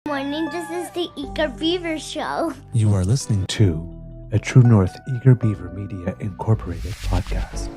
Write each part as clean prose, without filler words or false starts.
Morning, this is the Eager Beaver Show. You are listening to a True North Eager Beaver Media Incorporated podcast.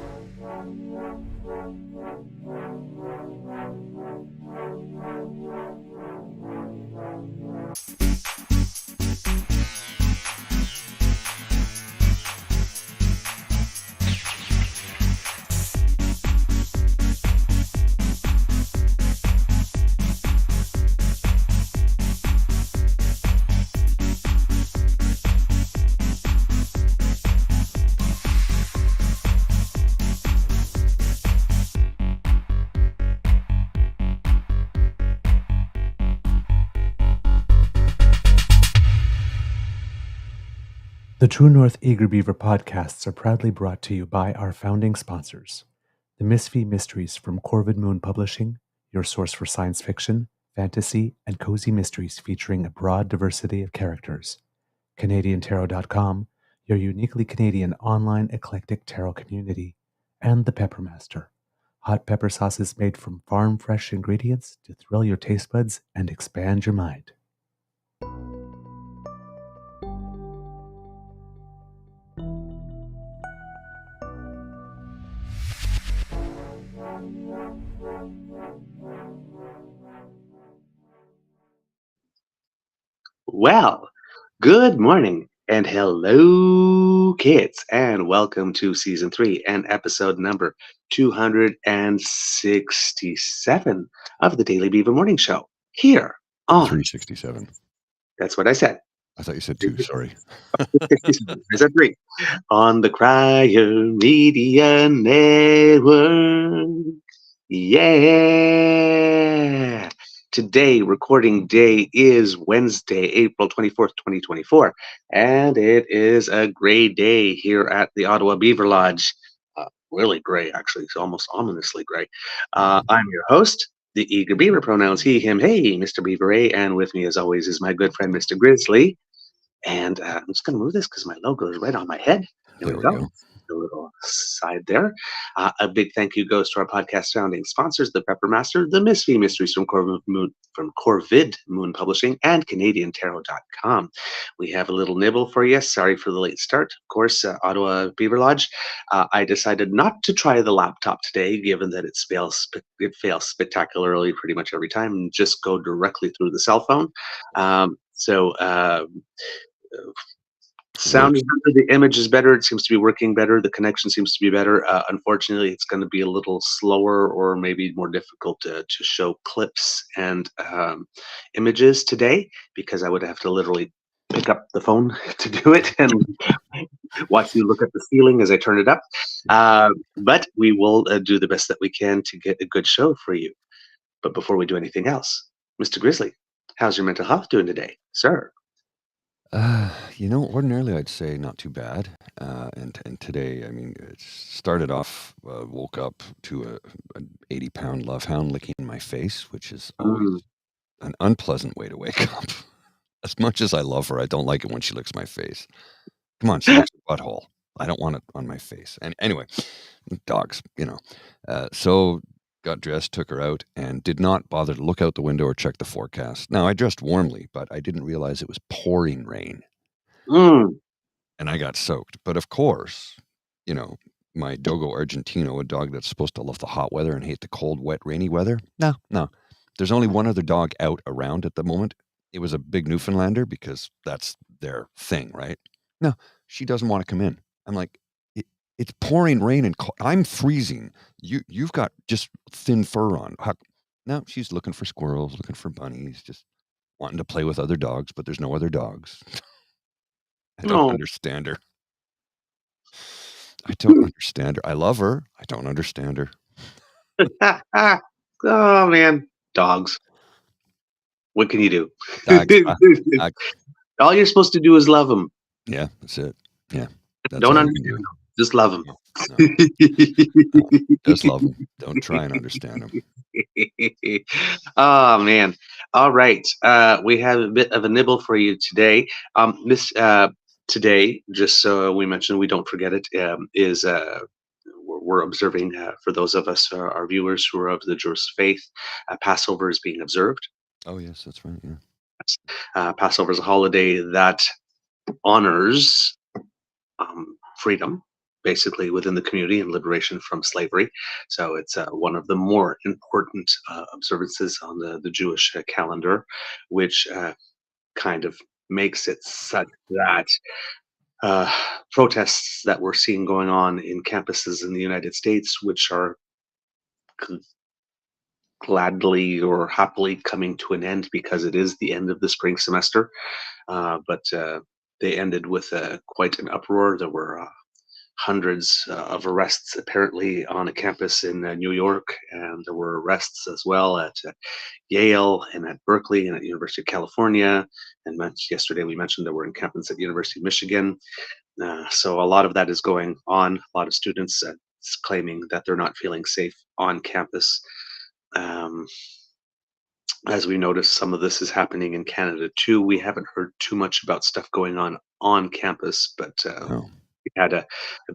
The True North Eager Beaver podcasts are proudly brought to you by our founding sponsors, the Misfit Mysteries from Corvid Moon Publishing, your source for science fiction, fantasy, and cozy mysteries featuring a broad diversity of characters, CanadianTarot.com, your uniquely Canadian online eclectic tarot community, and the Peppermaster, hot pepper sauces made from farm-fresh ingredients to thrill your taste buds and expand your mind. Well, good morning and hello, kids, and welcome to season 3 and episode number 267 of the Daily Beaver Morning Show. Here on 367. That's what I said. I thought you said 2, sorry. I said 3 on the Crier Media Network. Yeah. Today, recording day is Wednesday, April 24th, 2024, and it is a gray day here at the Ottawa Beaver Lodge. Really gray, actually. It's almost ominously gray. I'm your host, the Eager Beaver, pronouns he, him, hey, Mr. Beaver A, and with me, as always, is my good friend, Mr. Grizzly. And I'm just going to move this because my logo is right on my head. There we go. A little side there. A big thank you goes to our podcast founding sponsors, the Peppermaster, the Misfit Mysteries from Corvid Moon Publishing, and CanadianTarot.com. We have a little nibble for you. Sorry for the late start. Of course, Ottawa Beaver Lodge. I decided not to try the laptop today, given that it fails spectacularly pretty much every time, and just go directly through the cell phone. Sound is better, the image is better, it seems to be working better, the connection seems to be better. Unfortunately, it's going to be a little slower or maybe more difficult to show clips and images today, because I would have to literally pick up the phone to do it and watch you look at the ceiling as I turn it up. But we will do the best that we can to get a good show for you. But before we do anything else, Mr. Grizzly, how's your mental health doing today, sir? Ordinarily I'd say not too bad. And today, I mean, it started off, woke up to an 80-pound love hound licking my face, which is always an unpleasant way to wake up. As much as I love her, I don't like it when she licks my face. Come on, she licks her butthole. I don't want it on my face. And anyway, dogs, So got dressed, took her out, and did not bother to look out the window or check the forecast. Now, I dressed warmly, but I didn't realize it was pouring rain. And I got soaked. But of course, my Dogo Argentino, a dog that's supposed to love the hot weather and hate the cold, wet, rainy weather. No. There's only one other dog out around at the moment. It was a big Newfoundlander because that's their thing, right? No, she doesn't want to come in. I'm like, it's pouring rain and I'm freezing. You've got just thin fur on. No, she's looking for squirrels, looking for bunnies, just wanting to play with other dogs, but there's no other dogs. I don't understand her. I don't understand her. I love her. I don't understand her. Oh, man. Dogs. What can you do? Dogs. All you're supposed to do is love them. Yeah, that's it. Yeah. Don't understand them. Just love them. No. Just love them. Don't try and understand them. Oh, man. All right. We have a bit of a nibble for you today. Today, just so we mentioned, we don't forget it, is we're observing, for those of us, our viewers who are of the Jewish faith, Passover is being observed. Oh, yes, that's right. Yeah. Passover is a holiday that honors freedom, basically within the community, and liberation from slavery. So it's one of the more important observances on the Jewish calendar, which kind of makes it such that protests that we're seeing going on in campuses in the United States, which are gladly or happily coming to an end because it is the end of the spring semester. But they ended with quite an uproar. There were hundreds of arrests apparently on a campus in New York, and there were arrests as well at Yale and at Berkeley and at University of California. And yesterday we mentioned there were encampments at University of Michigan. So a lot of that is going on. A lot of students claiming that they're not feeling safe on campus. As we noticed, some of this is happening in Canada too. We haven't heard too much about stuff going on campus, but we had a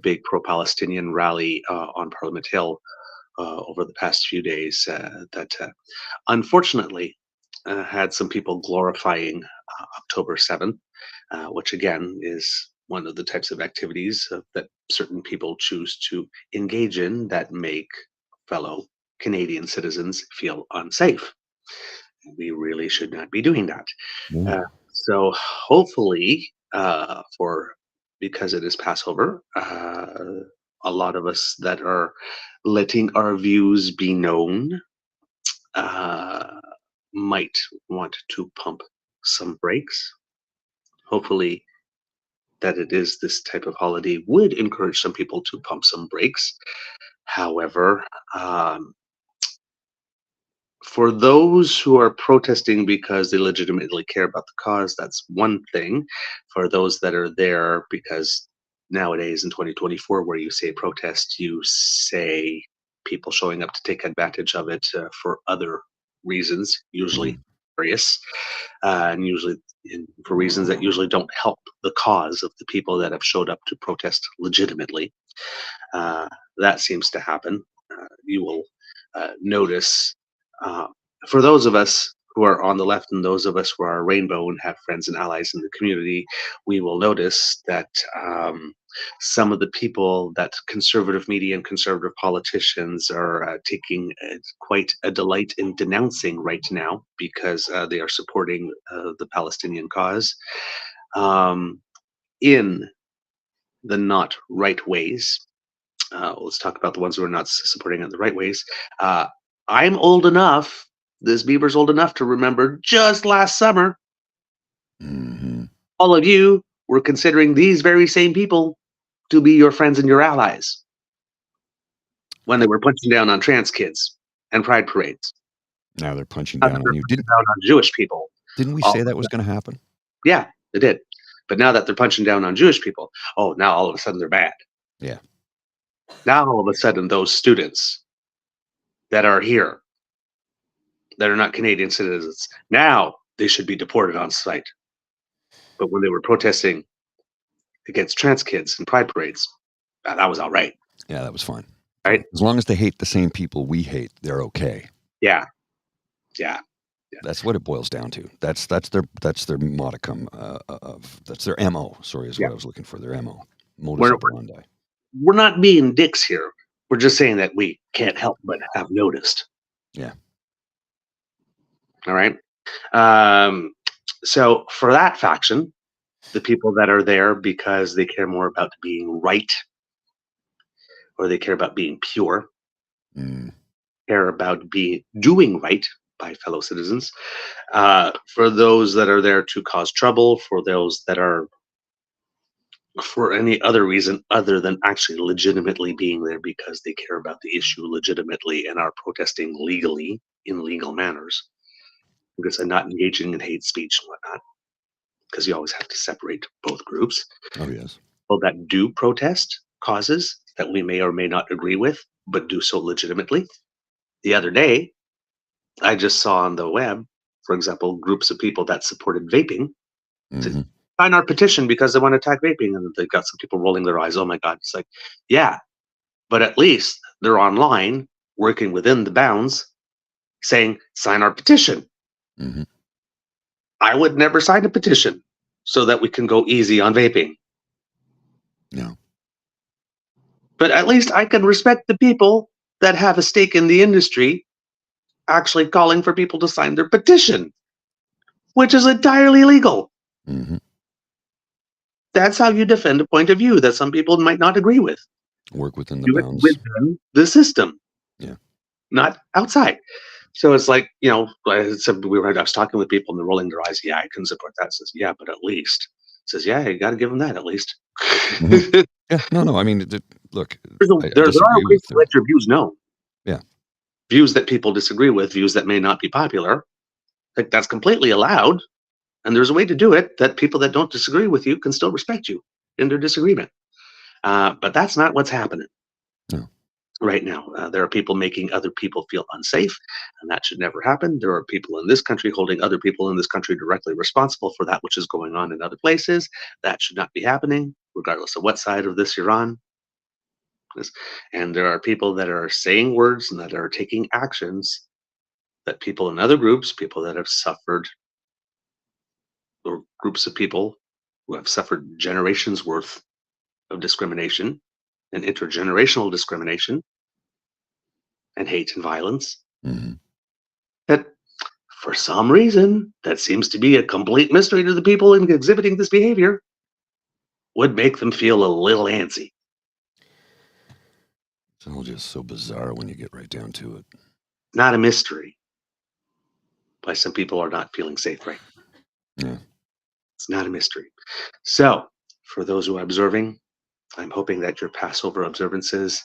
big pro-Palestinian rally on Parliament Hill over the past few days that unfortunately had some people glorifying October 7th, which again is one of the types of activities that certain people choose to engage in that make fellow Canadian citizens feel unsafe. We really should not be doing that. So hopefully, because it is Passover, a lot of us that are letting our views be known might want to pump some brakes. Hopefully, that it is this type of holiday would encourage some people to pump some brakes. However, for those who are protesting because they legitimately care about the cause, that's one thing. For those that are there because nowadays in 2024, where you say protest, you say people showing up to take advantage of it for other reasons, usually various, and usually for reasons that usually don't help the cause of the people that have showed up to protest legitimately. That seems to happen. You will notice for those of us who are on the left and those of us who are rainbow and have friends and allies in the community, we will notice that some of the people that conservative media and conservative politicians are taking quite a delight in denouncing right now because they are supporting the Palestinian cause in the not right ways. Let's talk about the ones who are not supporting it the right ways. I'm old enough, this Beaver's old enough to remember just last summer, all of you were considering these very same people to be your friends and your allies when they were punching down on trans kids and pride parades. Now they're punching down on you. Down on Jewish people. Didn't we say that was going to happen? Yeah, they did. But now that they're punching down on Jewish people, now all of a sudden they're bad. Yeah. Now all of a sudden those students that are here, that are not Canadian citizens, now they should be deported on sight. But when they were protesting against trans kids and pride parades, that was all right. Yeah, that was fine. Right? As long as they hate the same people we hate, they're okay. Yeah. That's what it boils down to. That's their modicum that's their MO. Sorry, is what I was looking for. Their MO. Modus operandi. We're not being dicks here. We're just saying that we can't help but have noticed. Yeah. All right. So for that faction, the people that are there because they care more about being right, or they care about being pure, care about doing right by fellow citizens. For those that are there to cause trouble, for those that are for any other reason other than actually legitimately being there because they care about the issue legitimately and are protesting legally in legal manners, because they're not engaging in hate speech and whatnot, because you always have to separate both groups. Oh, yes. People that do protest causes that we may or may not agree with, but do so legitimately. The other day, I just saw on the web, for example, groups of people that supported vaping to sign our petition because they want to attack vaping, and they've got some people rolling their eyes. Oh my God. It's like, yeah, but at least they're online working within the bounds saying, sign our petition. I would never sign a petition so that we can go easy on vaping. No. But at least I can respect the people that have a stake in the industry actually calling for people to sign their petition, which is entirely legal. Mm-hmm. That's how you defend a point of view that some people might not agree with. Work within the Do it bounds. within the system, Yeah. not outside. So it's like, I was talking with people and they're rolling their eyes. Yeah, I can support that. Says, yeah, but at least. Says, yeah, you got to give them that at least. Mm-hmm. Yeah, no. I mean, look, there are ways to let your views known. Yeah. Views that people disagree with, views that may not be popular. Like, that's completely allowed. And there's a way to do it that people that don't disagree with you can still respect you in their disagreement. But that's not what's happening. No. Right now. There are people making other people feel unsafe, and that should never happen. There are people in this country holding other people in this country directly responsible for that which is going on in other places. That should not be happening, regardless of what side of this you're on. And there are people that are saying words and that are taking actions that people in other groups, people that have suffered, or groups of people who have suffered generations worth of discrimination and intergenerational discrimination and hate and violence, Mm-hmm. that for some reason, that seems to be a complete mystery to the people exhibiting this behavior, would make them feel a little antsy. It's all just so bizarre when you get right down to it. Not a mystery why some people are not feeling safe right now. Yeah. It's not a mystery. So, for those who are observing, I'm hoping that your Passover observances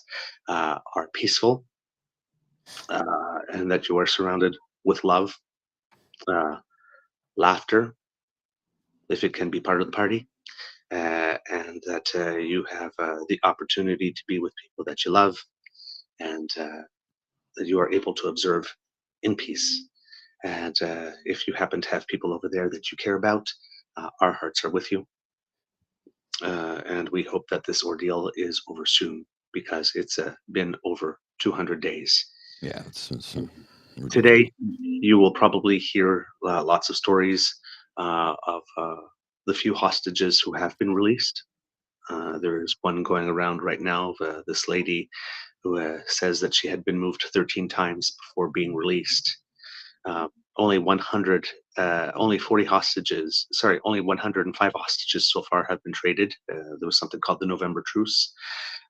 are peaceful and that you are surrounded with love, laughter, if it can be part of the party, and that you have the opportunity to be with people that you love, and that you are able to observe in peace. And if you happen to have people over there that you care about, our hearts are with you. And we hope that this ordeal is over soon, because it's been over 200 days. Yeah. It's ridiculous. Today, you will probably hear lots of stories of the few hostages who have been released. There is one going around right now of this lady who says that she had been moved 13 times before being released. Only 40 hostages, only 105 hostages so far have been traded. There was something called the November Truce,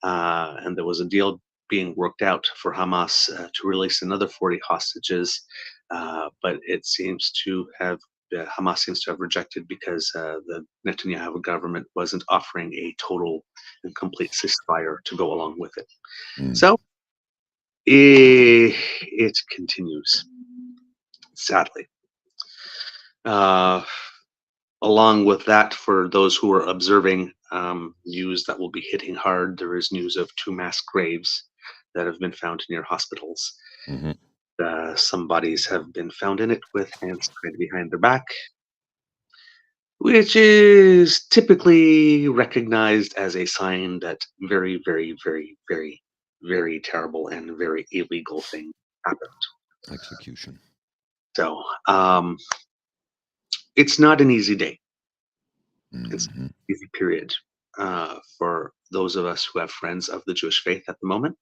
and there was a deal being worked out for Hamas to release another 40 hostages, but it seems to have Hamas seems to have rejected because the Netanyahu government wasn't offering a total and complete ceasefire to go along with it. So it continues, sadly. Along with that, for those who are observing, news that will be hitting hard, there is news of 2 mass graves that have been found near hospitals. Mm-hmm. Some bodies have been found in it with hands tied behind their back, which is typically recognized as a sign that very, very, very, very, very terrible and very illegal thing happened. Execution. So it's not an easy day. Mm-hmm. It's an easy period for those of us who have friends of the Jewish faith at the moment.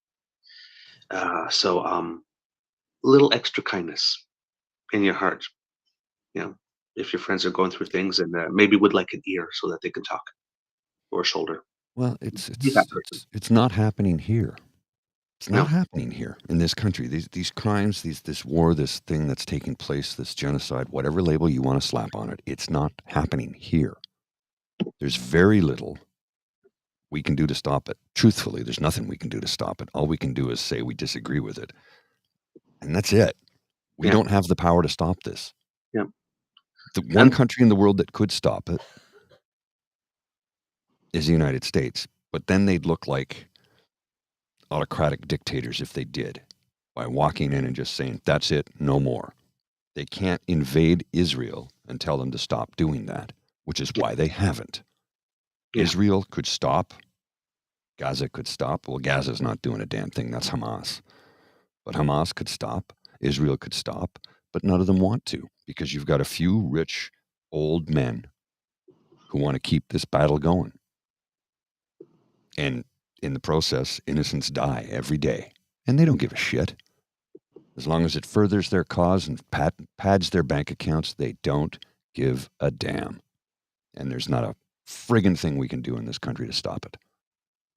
So a little extra kindness in your heart. If your friends are going through things, and maybe would like an ear so that they can talk, or a shoulder. Well, it's not happening here. It's not happening here in this country. These crimes, this war, this thing that's taking place, this genocide, whatever label you want to slap on it, it's not happening here. There's very little we can do to stop it. Truthfully, there's nothing we can do to stop it. All we can do is say we disagree with it. And that's it. We don't have the power to stop this. Yeah. The one country in the world that could stop it is the United States. But then they'd look like autocratic dictators if they did, by walking in and just saying, that's it, no more. They can't invade Israel and tell them to stop doing that, which is why they haven't. Yeah. Israel could stop. Gaza could stop. Well, Gaza's not doing a damn thing. That's Hamas. But Hamas could stop. Israel could stop. But none of them want to, because you've got a few rich old men who want to keep this battle going. And in the process, innocents die every day. And they don't give a shit. As long as it furthers their cause and pads their bank accounts, they don't give a damn. And there's not a friggin' thing we can do in this country to stop it.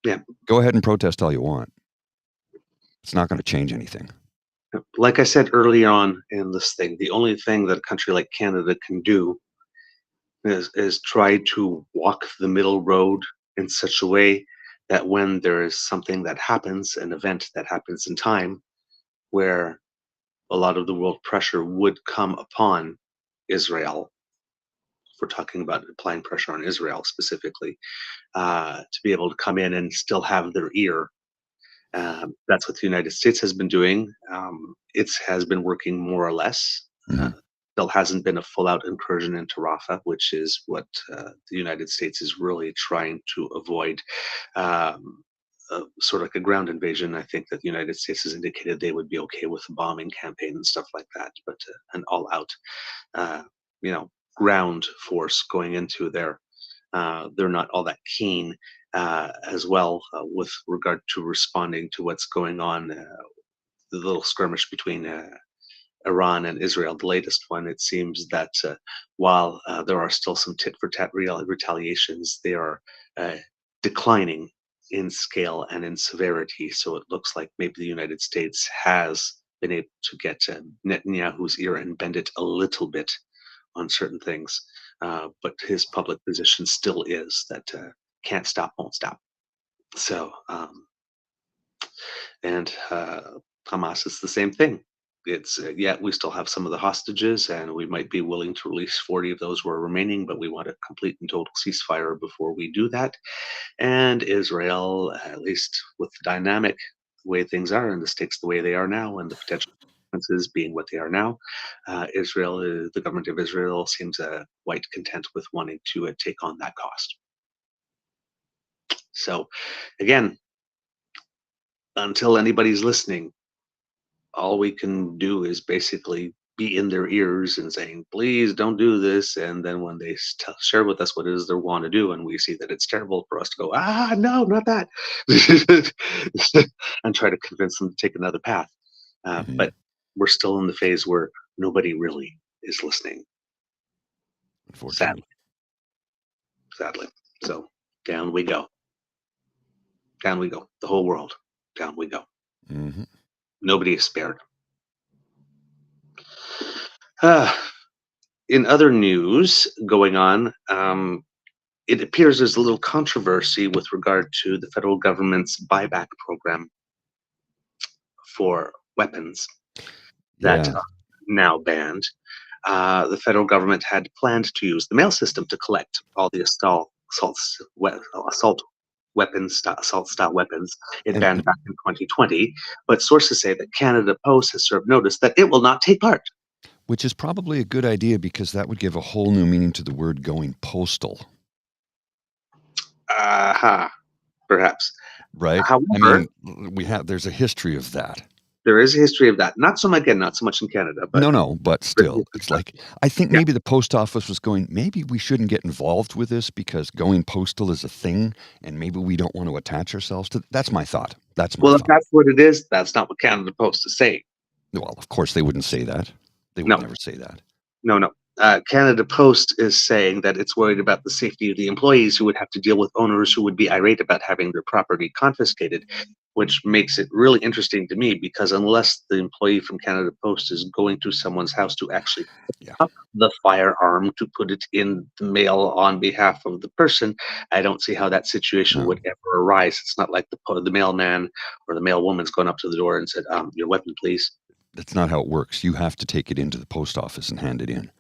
Yeah. Go ahead and protest all you want. It's not going to change anything. Like I said early on in this thing, the only thing that a country like Canada can do is try to walk the middle road in such a way that when there is something that happens, an event that happens in time, where a lot of the world pressure would come upon Israel, if we're talking about applying pressure on Israel specifically, to be able to come in and still have their ear. That's what the United States has been doing. It has been working more or less. Still hasn't been a full-out incursion into Rafah, which is what the United States is really trying to avoid. Sort of like a ground invasion. I think that the United States has indicated they would be okay with a bombing campaign and stuff like that, but an all-out, ground force going into there, they're not all that keen as well with regard to responding to what's going on. The little skirmish between Iran and Israel, the latest one, it seems that while there are still some tit for tat retaliations, they are declining in scale and in severity. So it looks like maybe the United States has been able to get Netanyahu's ear and bend it a little bit on certain things. But his public position still is that can't stop, won't stop. So, and Hamas is the same thing. It's we still have some of the hostages, and we might be willing to release 40 of those who are remaining, but we want a complete and total ceasefire before we do that. And Israel, at least with the dynamic way things are and the stakes the way they are now, and the potential consequences being what they are now, the government of Israel seems quite content with wanting to take on that cost. So, again, until anybody's listening, all we can do is basically be in their ears and saying, please don't do this. And then when they share with us what it is they want to do, and we see that it's terrible, for us to go, no, not that, and try to convince them to take another path. But we're still in the phase where nobody really is listening. Unfortunately. Sadly. So down we go. Down we go. The whole world. Down we go. Nobody is spared. In other news going on, it appears there's a little controversy with regard to the federal government's buyback program for weapons that are now banned. The federal government had planned to use the mail system to collect all the assault weapons, assault-style weapons it banned back in 2020, but sources say that Canada Post has served notice that it will not take part. Which is probably a good idea, because that would give a whole new meaning to the word going postal. Perhaps. Right? However, there's a history of that. There is a history of that. Not so much in Canada. But but still, it's like, I think maybe the post office was going, maybe we shouldn't get involved with this because going postal is a thing, and maybe we don't want to attach ourselves to. That's my thought. If that's what it is, that's not what Canada Post is saying. Well, of course they wouldn't say that. They would never say that. No. Canada Post is saying that it's worried about the safety of the employees who would have to deal with owners who would be irate about having their property confiscated, which makes it really interesting to me, because unless the employee from Canada Post is going to someone's house to actually pick up the firearm to put it in the mail on behalf of the person, I don't see how that situation would ever arise. It's not like the mailman or the mailwoman's going up to the door and said, your weapon, please. That's not how it works. You have to take it into the post office and hand it in.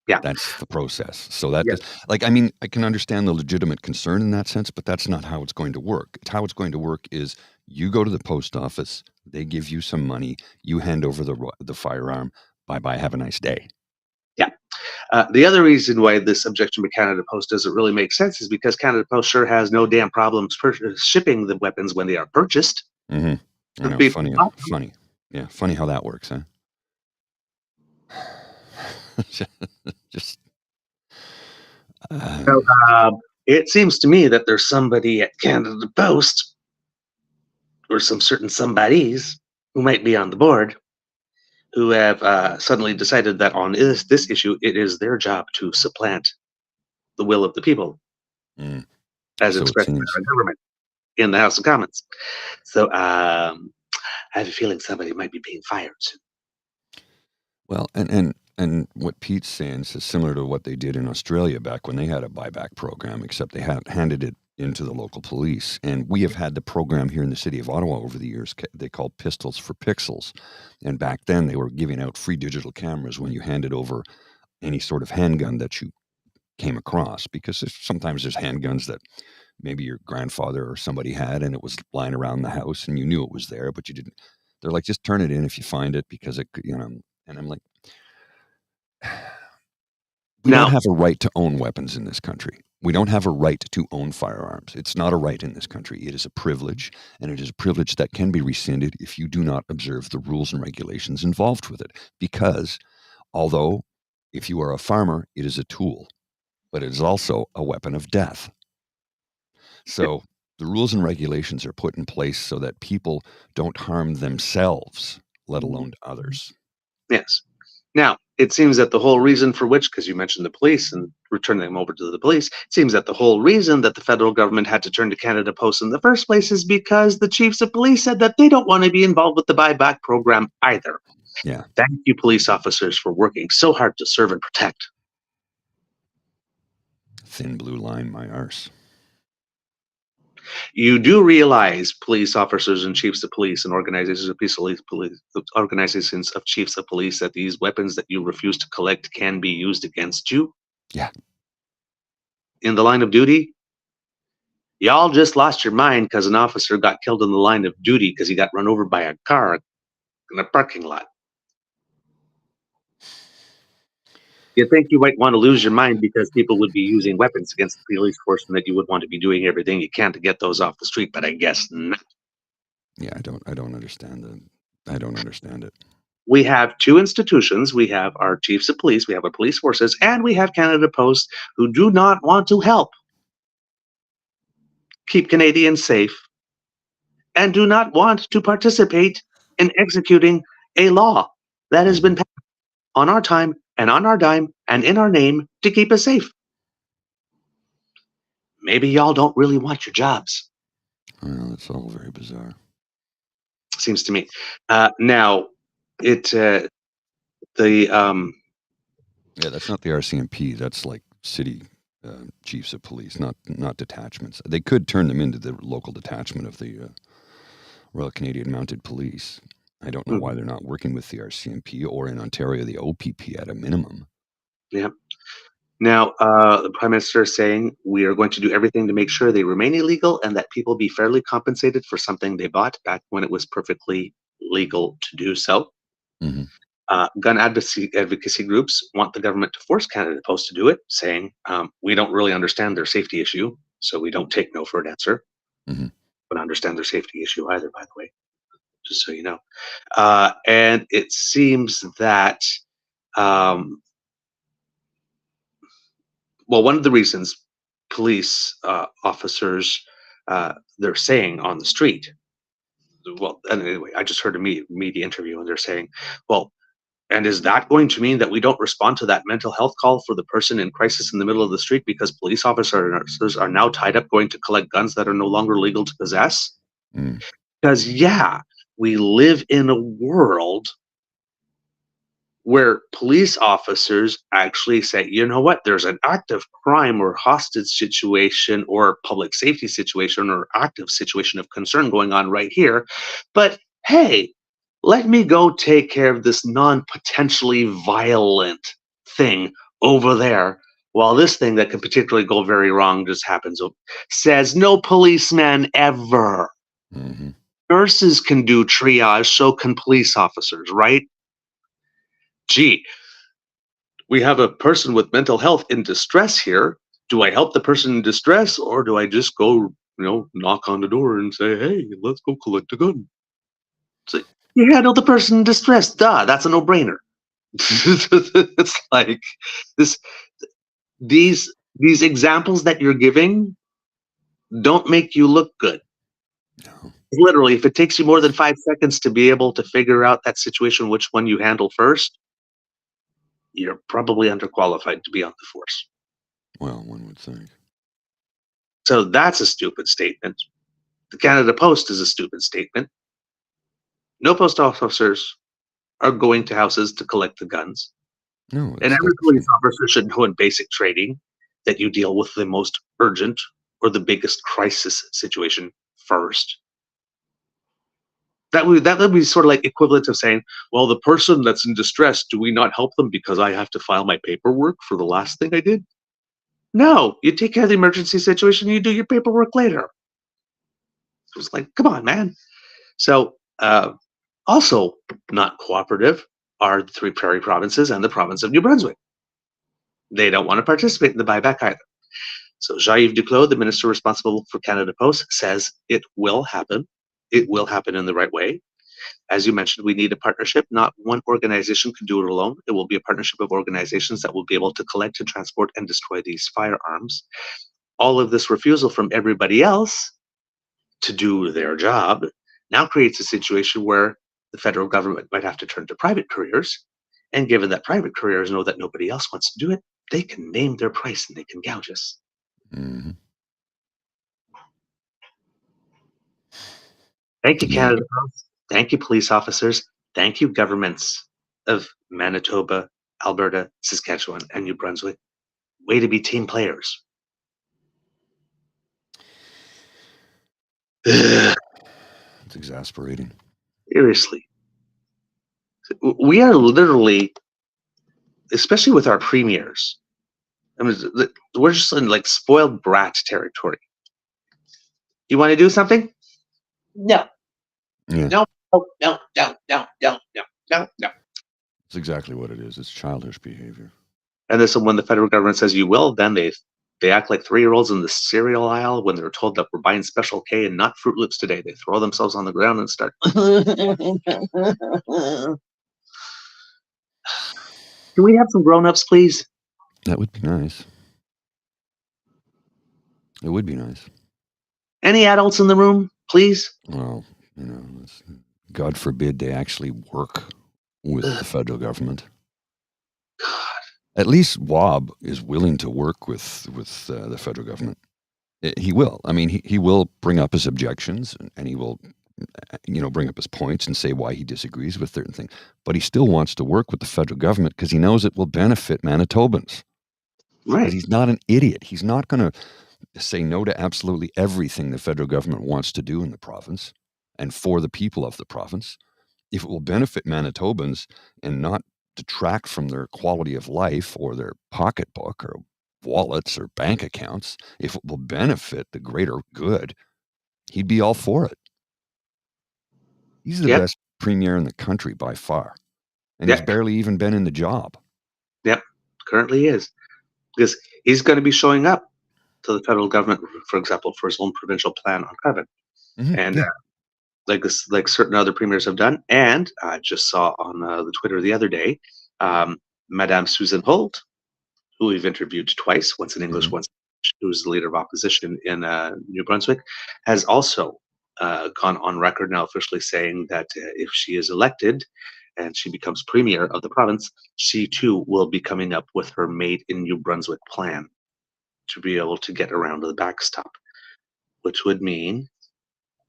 Yeah. That's the process. So that is, I can understand the legitimate concern in that sense, but that's not how it's going to work. How it's going to work is you go to the post office, they give you some money, you hand over the firearm, bye-bye, have a nice day. Yeah. The other reason why this objection to Canada Post doesn't really make sense is because Canada Post sure has no damn problems shipping the weapons when they are purchased. I know, funny. Yeah, funny how that works, huh? Just So, it seems to me that there's somebody at Canada Post or some certain somebodies who might be on the board who have suddenly decided that on this issue, it is their job to supplant the will of the people Mm. as So it expressed by seems. our government in the House of Commons. So I have a feeling somebody might be being fired soon. Well, and what Pete's saying is similar to what they did in Australia back when they had a buyback program, except they handed it into the local police. And we have had the program here in the city of Ottawa over the years. They called Pistols for Pixels. And back then they were giving out free digital cameras when you handed over any sort of handgun that you came across, because sometimes there's handguns that maybe your grandfather or somebody had and it was lying around the house and you knew it was there, but you didn't. They're like, just turn it in if you find it, because it, and I'm like, we don't Now, have a right to own weapons in this country. We don't have a right to own firearms. It's not a right in this country. It is a privilege, and it is a privilege that can be rescinded if you do not observe the rules and regulations involved with it. Because although if you are a farmer, it is a tool, but it is also a weapon of death. So the rules and regulations are put in place so that people don't harm themselves, let alone others. yes. Now, it seems that the whole reason for which, because you mentioned the police and returning them over to the police, it seems that the whole reason that the federal government had to turn to Canada Post in the first place is because the chiefs of police said that they don't want to be involved with the buyback program either. Yeah. Thank you, police officers, for working so hard to serve and protect. Thin blue line, my arse. You do realize, police officers and chiefs of police and organizations of organizations of chiefs of police, that these weapons that you refuse to collect can be used against you? Yeah. In the line of duty? Y'all just lost your mind because an officer got killed in the line of duty because he got run over by a car in a parking lot. You think you might want to lose your mind because people would be using weapons against the police force and that you would want to be doing everything you can to get those off the street, but I guess not. Yeah, I don't understand it. We have two institutions. We have our chiefs of police, we have our police forces, and we have Canada Post, who do not want to help keep Canadians safe and do not want to participate in executing a law that has been passed on our time and on our dime and in our name to keep us safe. Maybe y'all don't really want your jobs. Well, it's all very bizarre. Seems to me. Now, yeah, that's not the RCMP. That's like city chiefs of police, not detachments. They could turn them into the local detachment of the Royal Canadian Mounted Police. I don't know why they're not working with the RCMP or in Ontario the OPP at a minimum. Yeah. Now, the Prime Minister is saying we are going to do everything to make sure they remain illegal and that people be fairly compensated for something they bought back when it was perfectly legal to do so. Mm-hmm. Gun advocacy groups want the government to force Canada Post to do it, saying we don't really understand their safety issue, so we don't take no for an answer. Mm-hmm. But understand their safety issue either, by the way, just so you know. And it seems that well, one of the reasons police officers they're saying on the street, well, and anyway, I just heard a media interview and they're saying, well, and is that going to mean that we don't respond to that mental health call for the person in crisis in the middle of the street because police officers are now tied up going to collect guns that are no longer legal to possess? Because yeah, we live in a world where police officers actually say, you know what, there's an active crime or hostage situation or public safety situation or active situation of concern going on right here. But hey, let me go take care of this non-potentially violent thing over there while this thing that could particularly go very wrong just happens. Says no policeman ever. Mm-hmm. Nurses can do triage, so can police officers, right? Gee, we have a person with mental health in distress here. Do I help the person in distress, or do I just go, knock on the door and say, hey, let's go collect a gun? So you handle the person in distress. Duh, that's a no-brainer. It's like these these examples that you're giving don't make you look good. No. Literally, if it takes you more than 5 seconds to be able to figure out that situation, which one you handle first, you're probably underqualified to be on the force. Well, one would think. So that's a stupid statement. The Canada Post is a stupid statement. No post officers are going to houses to collect the guns. No, And every police officer should know in basic training that you deal with the most urgent or the biggest crisis situation first. That would be sort of like equivalent of saying, well, the person that's in distress, do we not help them because I have to file my paperwork for the last thing I did? No, you take care of the emergency situation, you do your paperwork later. It was like, come on, man. So, also not cooperative are the 3 prairie provinces and the province of New Brunswick. They don't want to participate in the buyback either. So Jean-Yves Duclos, the minister responsible for Canada Post, says it will happen. It will happen in the right way. As you mentioned, we need a partnership. Not one organization can do it alone. It will be a partnership of organizations that will be able to collect and transport and destroy these firearms. All of this refusal from everybody else to do their job now creates a situation where the federal government might have to turn to private couriers. And given that private couriers know that nobody else wants to do it, they can name their price and they can gouge us. Mm-hmm. Thank you, Canada Post. Thank you, police officers. Thank you, governments of Manitoba, Alberta, Saskatchewan, and New Brunswick. Way to be team players. Ugh, It's exasperating. seriously. We are literally, especially with our premiers, I mean, we're just in like spoiled brat territory. You want to do something? No. Yeah. No, no, no, no, no, no, no, no. It's exactly what it is. It's childish behavior. And then so when the federal government says you will, then they act like 3-year-olds in the cereal aisle when they're told that we're buying Special K and not Fruit Loops today. They throw themselves on the ground and start. Can we have some grown-ups, please? That would be nice. It would be nice. Any adults in the room, please? Well, God forbid they actually work with the federal government. God. At least Wob is willing to work with the federal government. He will. I mean, he will bring up his objections and he will, bring up his points and say why he disagrees with certain things. But he still wants to work with the federal government because he knows it will benefit Manitobans. Right. Because he's not an idiot. He's not going to say no to absolutely everything the federal government wants to do in the province and for the people of the province. If it will benefit Manitobans and not detract from their quality of life or their pocketbook or wallets or bank accounts, if it will benefit the greater good, he'd be all for it. He's the best premier in the country by far. And he's barely even been in the job. Yep, currently is. Because he's going to be showing up to the federal government, for example, for his own provincial plan on carbon. Mm-hmm, and like certain other premiers have done. And I just saw on the Twitter the other day, Madame Susan Holt, who we've interviewed twice, once in English, once who's the leader of opposition in New Brunswick, has also gone on record now officially saying that if she is elected and she becomes premier of the province, she too will be coming up with her Made in New Brunswick plan to be able to get around to the backstop, which would mean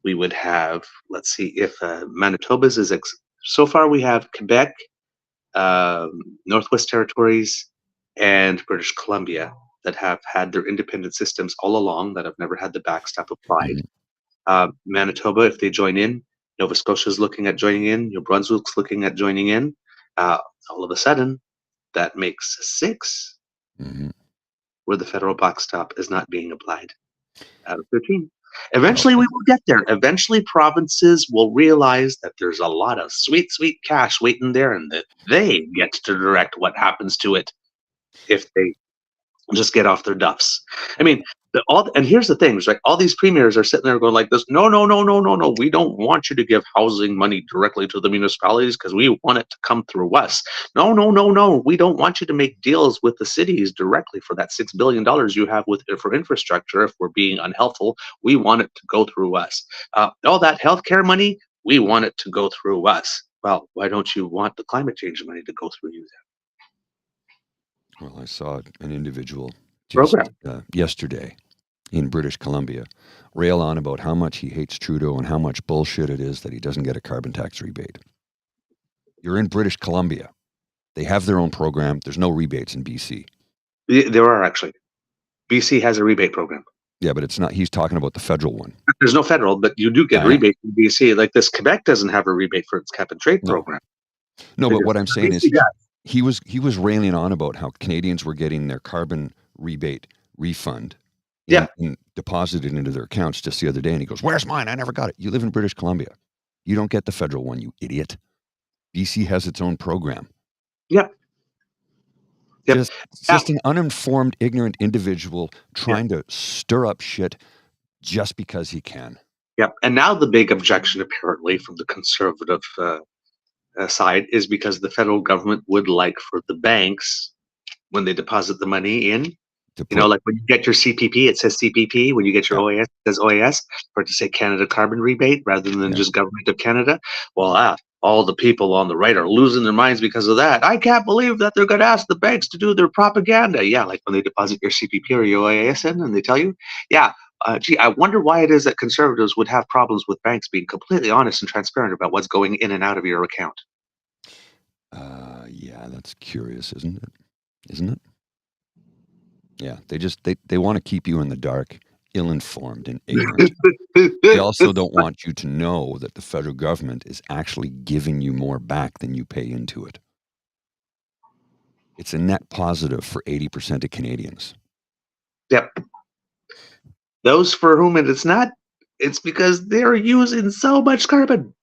we would have, let's see, if Manitoba's is, so far we have Quebec, Northwest Territories, and British Columbia that have had their independent systems all along that have never had the backstop applied. Manitoba, if they join in, Nova Scotia's looking at joining in, New Brunswick's looking at joining in. All of a sudden, that makes 6 where the federal backstop is not being applied out of 13. Eventually, we will get there. Eventually, provinces will realize that there's a lot of sweet, sweet cash waiting there and that they get to direct what happens to it if they just get off their duffs. I mean, And here's the thing, right? All these premiers are sitting there going like this, no, no, no, no, no, no. We don't want you to give housing money directly to the municipalities because we want it to come through us. No, no, no, no. We don't want you to make deals with the cities directly for that $6 billion you have for infrastructure. If we're being unhelpful, we want it to go through us. All that healthcare money, we want it to go through us. Well, why don't you want the climate change money to go through you then? Well, I saw an individual just Program. yesterday in British Columbia rail on about how much he hates Trudeau and how much bullshit it is that he doesn't get a carbon tax rebate. You're in British Columbia. They have their own program. There's no rebates in BC. There are actually. BC has a rebate program. Yeah, but it's not. He's talking about the federal one. There's no federal, but you do get rebates in BC. Like this, Quebec doesn't have a rebate for its cap and trade program. No, but what I'm saying is he was railing on about how Canadians were getting their carbon rebate refund and deposited into their accounts just the other day. And he goes, "Where's mine? I never got it." You live in British Columbia. You don't get the federal one, you idiot. BC has its own program. Yep. Just an uninformed, ignorant individual trying to stir up shit just because he can. Yep. And now the big objection, apparently, from the conservative side is because the federal government would like for the banks, when they deposit the money in, like when you get your CPP, it says CPP. When you get your OAS, it says OAS, for it to say Canada Carbon Rebate rather than just Government of Canada. Well, all the people on the right are losing their minds because of that. I can't believe that they're going to ask the banks to do their propaganda. Yeah, like when they deposit your CPP or your OAS in and they tell you, gee, I wonder why it is that conservatives would have problems with banks being completely honest and transparent about what's going in and out of your account. Yeah, that's curious, isn't it? Isn't it? Yeah, they want to keep you in the dark, ill-informed and ignorant. They also don't want you to know that the federal government is actually giving you more back than you pay into it. It's a net positive for 80% of Canadians. Yep. Those for whom it is not, it's because they're using so much carbon.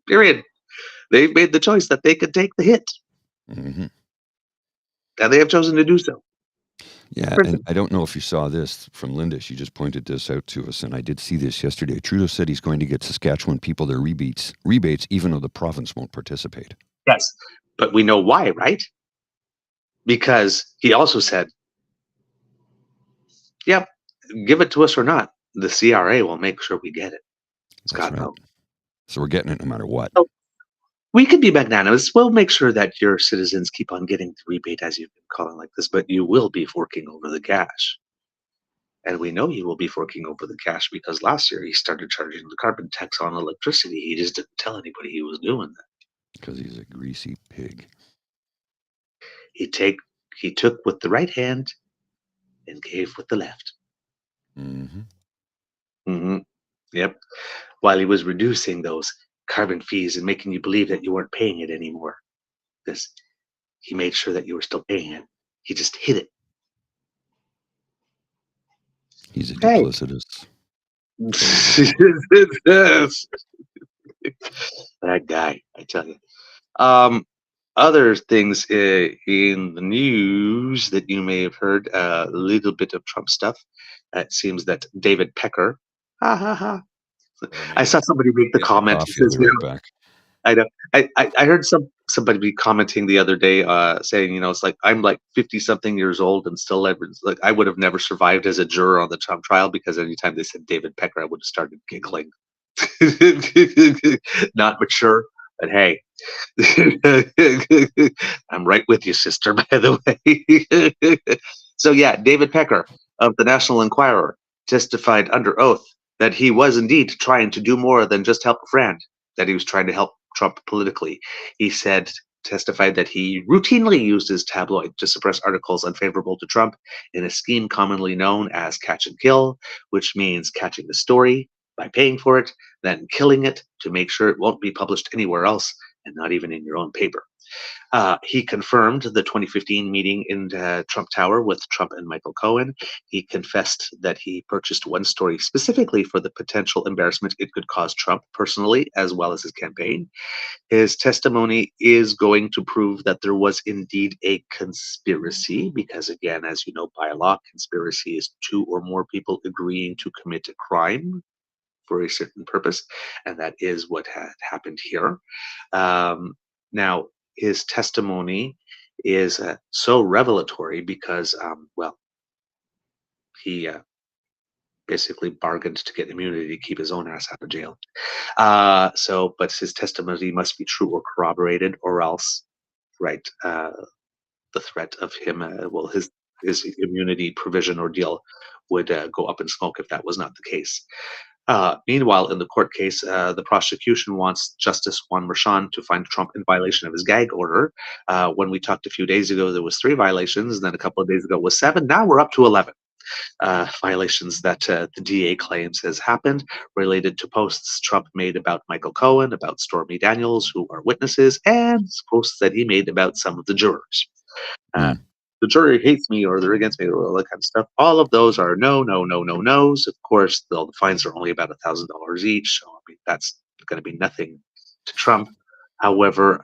Period. They've made the choice that they could take the hit. Mm-hmm. And they have chosen to do so. Yeah, and I don't know if you saw this from Linda. She just pointed this out to us, and I did see this yesterday. Trudeau said he's going to get Saskatchewan people their rebates, even though the province won't participate. Yes, but we know why, right? Because he also said, yep, give it to us or not, the CRA will make sure we get it. That's right. So we're getting it no matter what. So we could be magnanimous. We'll make sure that your citizens keep on getting the rebate, as you've been calling like this, but you will be forking over the cash. And we know you will be forking over the cash because last year he started charging the carbon tax on electricity. He just didn't tell anybody he was doing that. Because he's a greasy pig. He took with the right hand and gave with the left. Mm-hmm. Mm-hmm. Yep. While he was reducing those carbon fees and making you believe that you weren't paying it anymore. Because he made sure that you were still paying it. He just hid it. He's a duplicitous. That guy, I tell you. Other things in the news that you may have heard, a little bit of Trump stuff. It seems that David Pecker, I saw somebody make the comment. I know. I heard somebody be commenting the other day, saying, it's like I'm like 50-something years old and still like I would have never survived as a juror on the Trump trial because anytime they said David Pecker, I would have started giggling. Not mature, but hey, I'm right with you, sister. By the way, so yeah, David Pecker of the National Enquirer testified under oath that he was indeed trying to do more than just help a friend, that he was trying to help Trump politically. He testified that he routinely used his tabloid to suppress articles unfavorable to Trump in a scheme commonly known as catch and kill, which means catching the story by paying for it, then killing it to make sure it won't be published anywhere else, and not even in your own paper. He confirmed the 2015 meeting in Trump Tower with Trump and Michael Cohen. He confessed that he purchased one story specifically for the potential embarrassment it could cause Trump personally, as well as his campaign. His testimony is going to prove that there was indeed a conspiracy, because, again, as you know, by law, conspiracy is two or more people agreeing to commit a crime for a certain purpose, and that is what had happened here. Now, his testimony is so revelatory because, he basically bargained to get immunity to keep his own ass out of jail. But his testimony must be true or corroborated, or else, right, the threat of him, his immunity provision or deal would go up in smoke if that was not the case. Meanwhile, in the court case, the prosecution wants Justice Juan Merchan to find Trump in violation of his gag order. When we talked a few days ago, there was 3 violations. Then a couple of days ago was 7. Now we're up to 11 violations that the DA claims has happened, related to posts Trump made about Michael Cohen, about Stormy Daniels, who are witnesses, and posts that he made about some of the jurors. The jury hates me, or they're against me, or all that kind of stuff. All of those are no's. Of course, the fines are only about $1,000 each, so I mean, that's going to be nothing to Trump. However,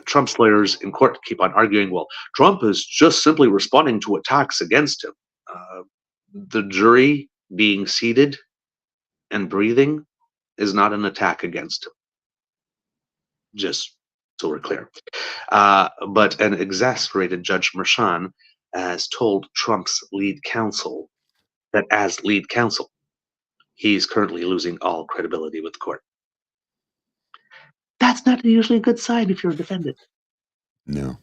Trump's lawyers in court keep on arguing, well, Trump is just simply responding to attacks against him. The jury being seated and breathing is not an attack against him. Just so we're clear. But an exasperated Judge Merchan has told Trump's lead counsel that as lead counsel, he's currently losing all credibility with the court. That's not usually a good sign if you're a defendant. No.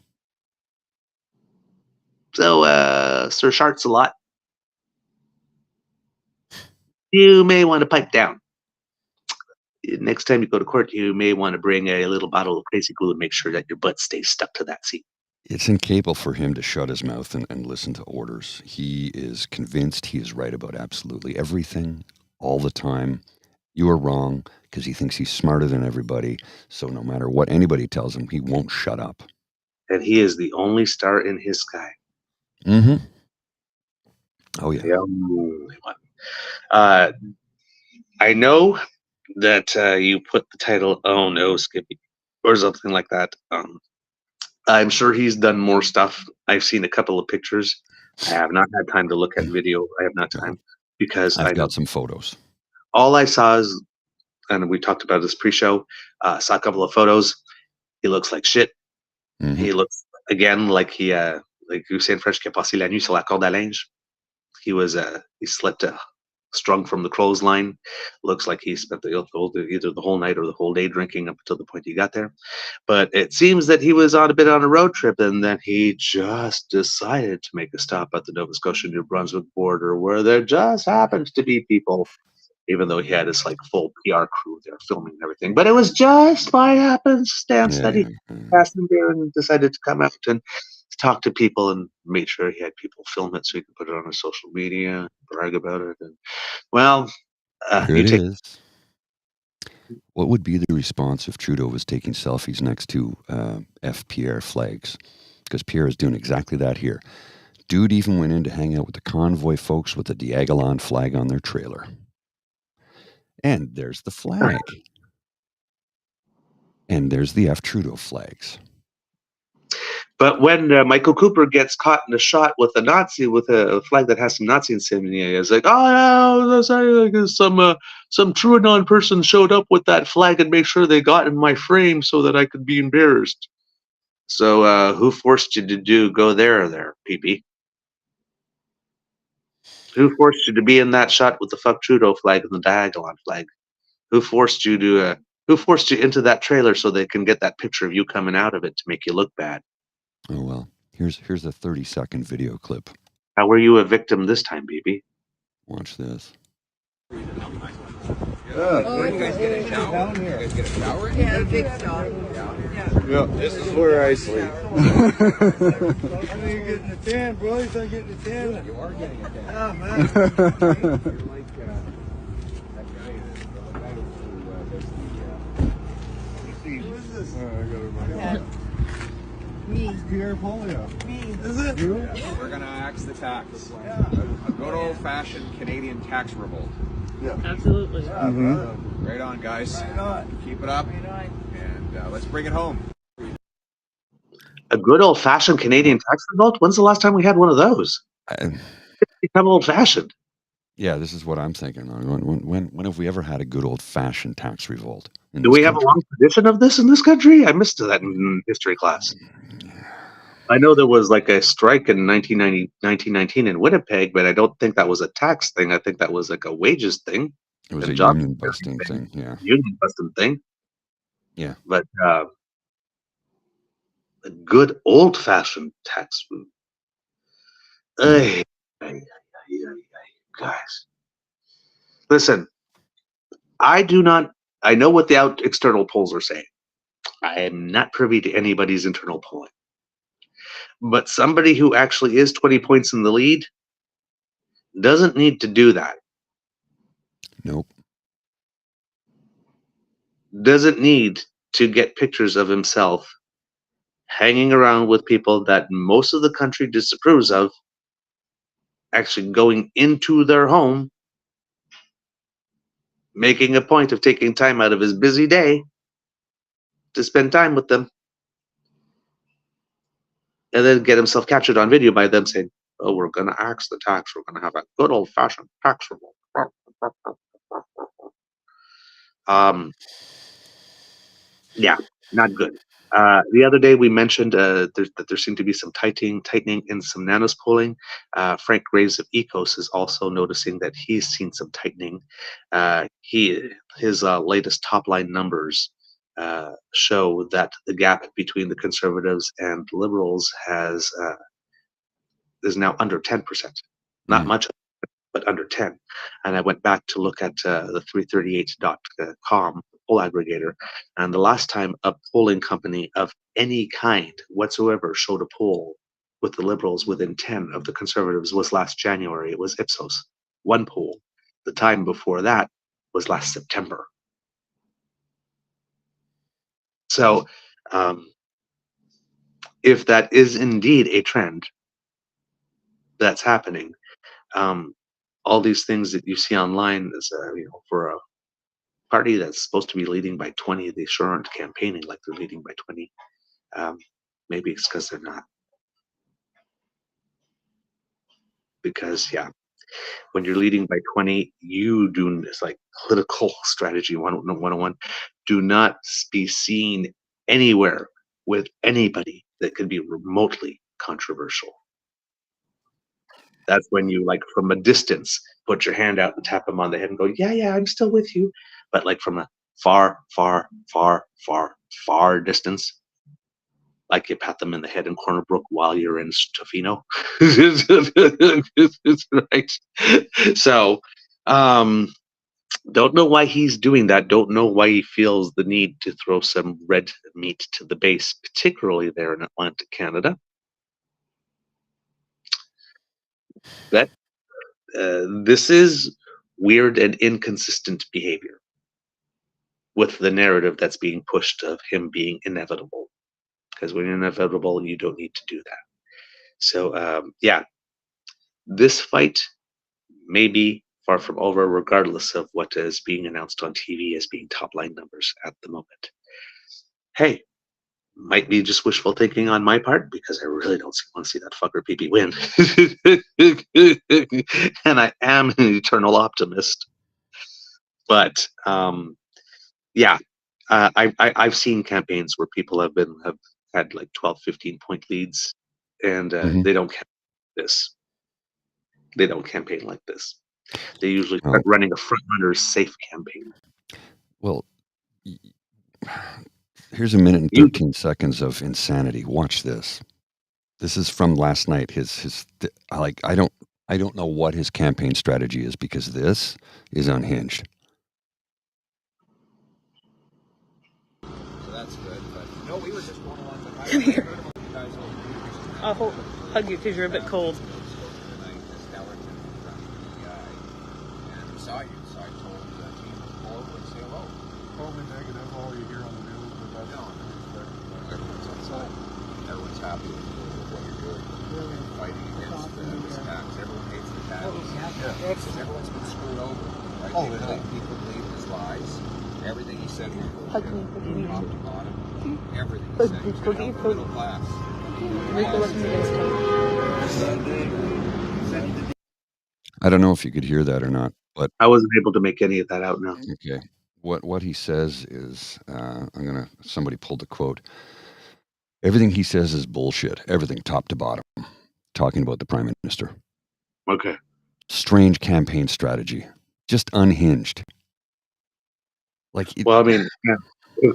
So, Sir Sharts-a-lot, you may want to pipe down. Next time you go to court, you may want to bring a little bottle of crazy glue and make sure that your butt stays stuck to that seat. It's incapable for him to shut his mouth and listen to orders. He is convinced he is right about absolutely everything, all the time. You are wrong, because he thinks he's smarter than everybody. So no matter what anybody tells him, he won't shut up. And he is the only star in his sky. Mm-hmm. Oh, yeah. The only one. I know that you put the title, "Oh No, Skippy," or something like that. I'm sure he's done more stuff. I've seen a couple of pictures. I have not had time to look at video. I have not time because I've got some photos. All I saw is, and we talked about this pre-show, saw a couple of photos. He looks like shit. Mm-hmm. He looks, again, like he, like you say in French, qui a passé la nuit sur la corde à linge. He slept strung from the clothesline. Looks like he spent either the whole night or the whole day drinking up until the point he got there. But it seems that he was on a road trip, and then he just decided to make a stop at the Nova Scotia-New Brunswick border, where there just happened to be people, even though he had his full PR crew there filming and everything. But it was just by happenstance that he passed him there and decided to come out and talk to people and made sure he had people film it so he could put it on his social media, brag about it. And well, here it is. What would be the response if Trudeau was taking selfies next to Pierre flags? Because Pierre is doing exactly that here. Dude even went in to hang out with the convoy folks with the Diagolon flag on their trailer. And there's the flag. And there's the F. Trudeau flags. But when Michael Cooper gets caught in a shot with a Nazi, with a flag that has some Nazi insignia, it's like, oh yeah, some TrueAnon person showed up with that flag and made sure they got in my frame so that I could be embarrassed. So who forced you to go there, PP? Who forced you to be in that shot with the fuck Trudeau flag and the Diagolon flag? Who forced you to? Who forced you into that trailer so they can get that picture of you coming out of it to make you look bad? Oh, well, here's a 30-second video clip. How were you a victim this time, BB? Watch this. You guys get a shower? You guys get a shower? Yeah, a big shower. Yeah. This is where I sleep. I think you're getting a tan, bro. You think getting a tan? You are getting a tan. Yeah, man. You're like that guy, the guy who basically, Steve. Who is this? I got it. Me. Pierre Polio. Me. Is it? You? Yeah, we're going to axe the tax. Yeah. A good old-fashioned Canadian tax revolt. Yeah. Absolutely. Yeah, mm-hmm. Right on, guys. Right on. Keep it up. And let's bring it home. A good old-fashioned Canadian tax revolt? When's the last time we had one of those? It's become old-fashioned. Yeah, this is what I'm thinking. When have we ever had a good old-fashioned tax revolt? Do we have a long tradition of this in this country? I missed that in history class. I know there was like a strike in 1919 in Winnipeg, but I don't think that was a tax thing. I think that was like a wages thing. It was a union busting thing, yeah. Union busting thing. Yeah. But a good old-fashioned tax move. Guys. Listen, I know what the external polls are saying. I am not privy to anybody's internal polling. But somebody who actually is 20 points in the lead doesn't need to do that. Nope. Doesn't need to get pictures of himself hanging around with people that most of the country disapproves of, actually going into their home, making a point of taking time out of his busy day to spend time with them, and then get himself captured on video by them saying, oh, we're going to axe the tax. We're going to have a good old-fashioned tax revolt. Yeah, not good. The other day we mentioned that there seemed to be some tightening in some nanos polling. Frank Graves of Ecos is also noticing that he's seen some tightening. His latest top-line numbers show that the gap between the Conservatives and Liberals is now under 10%. Not much, but under 10. And I went back to look at the 338.com poll aggregator, and the last time a polling company of any kind whatsoever showed a poll with the Liberals within 10 of the Conservatives was last January. It was Ipsos. One poll. The time before that was last September. So if that is indeed a trend that's happening, all these things that you see online is, for a party that's supposed to be leading by 20, they sure aren't campaigning like they're leading by 20. Maybe it's because they're not. Because, yeah, when you're leading by 20, it's like political strategy 101. Do not be seen anywhere with anybody that could be remotely controversial. That's when you, like, from a distance, put your hand out and tap them on the head and go, yeah, I'm still with you. But like from a far distance, like you pat them in the head in Corner Brook while you're in Tofino. Right. So, don't know why he's doing that. Don't know why he feels the need to throw some red meat to the base, particularly there in Atlantic Canada. But this is weird and inconsistent behavior with the narrative that's being pushed of him being inevitable. Because when you're inevitable, you don't need to do that. So, yeah, this fight may be far from over, regardless of what is being announced on TV as being top-line numbers at the moment. Hey, might be just wishful thinking on my part, because I really don't want to see that fucker PP win. And I am an eternal optimist. But, yeah, I've seen campaigns where people have had like 12, 15-point leads, and they don't campaign like this. They don't campaign like this. They usually start running a front-runner's safe campaign. Well, here's a minute and 13 seconds of insanity. Watch this. This is from last night. I don't know what his campaign strategy is, because this is unhinged. So that's good. But no, we were just going along the highway. Come here. I'll hug you because you're a bit cold. Totally negative. All you hear on the news, but happy with what you're doing. Fighting against this tax. Everyone hates the tax. Because everyone's been screwed over. Right? People believe his lies. Everything he said was top to bottom. Everything he said. He was going to help the middle class. I don't know if you could hear that or not, but I wasn't able to make any of that out now. okay. What he says is, somebody pulled the quote. Everything he says is bullshit. Everything top to bottom. Talking about the Prime Minister. Okay. Strange campaign strategy. Just unhinged. Well, I mean,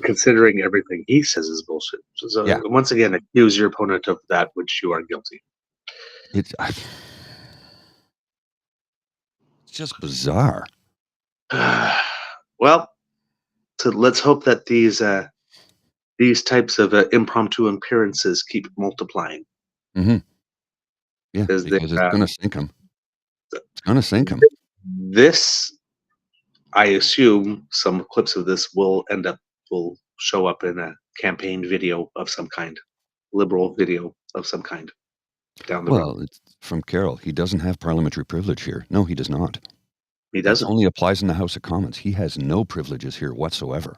considering everything he says is bullshit. So once again, accuse your opponent of that which you are guilty. It's just bizarre. Well, so let's hope that these types of impromptu appearances keep multiplying. Mm-hmm. Yeah, because it's going to sink him. It's going to sink him. This, I assume, some clips of this will show up in a campaign video of some kind, liberal video of some kind down the road. Well, it's from Carroll. He doesn't have parliamentary privilege here. No, he does not. He doesn't. That only applies in the House of Commons. He has no privileges here whatsoever.